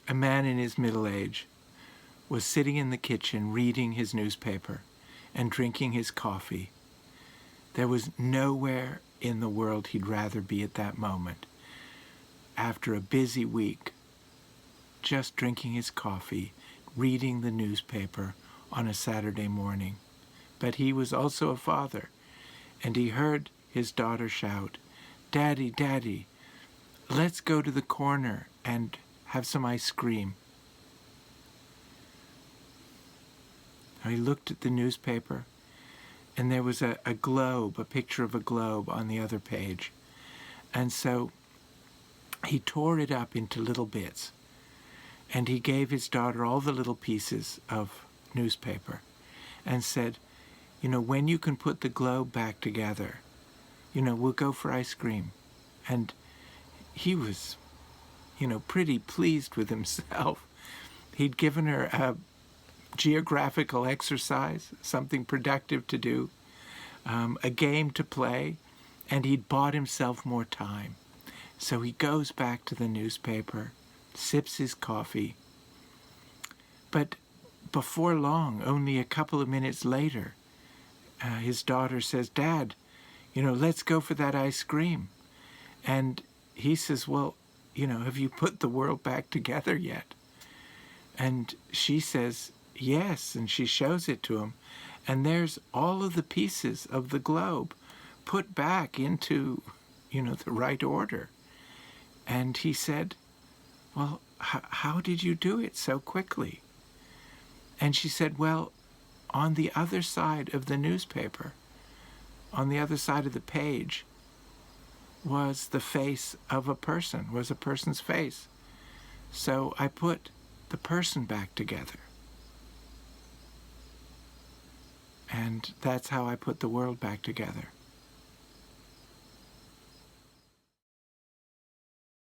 A man in his middle age was sitting in the kitchen reading his newspaper and drinking his coffee. There was nowhere in the world he'd rather be at that moment. After a busy week, just drinking his coffee, reading the newspaper on a Saturday morning. But he was also a father, and he heard his daughter shout, "Daddy, Daddy, let's go to the corner and have some ice cream." He looked at the newspaper, and there was a globe, a picture of a globe on the other page. And so he tore it up into little bits, and he gave his daughter all the little pieces of newspaper and said, when you can put the globe back together, we'll go for ice cream. And he was, pretty pleased with himself. He'd given her a geographical exercise, something productive to do, a game to play, and he'd bought himself more time. So he goes back to the newspaper, sips his coffee. But before long, only a couple of minutes later, his daughter says, "Dad, let's go for that ice cream." And he says, "Well, have you put the world back together yet?" And she says, "Yes," and she shows it to him. And there's all of the pieces of the globe put back into, the right order. And he said, "Well, how did you do it so quickly?" And she said, "Well, on the other side of the newspaper, on the other side of the page, was the face of a person, was a person's face. So I put the person back together. And that's how I put the world back together."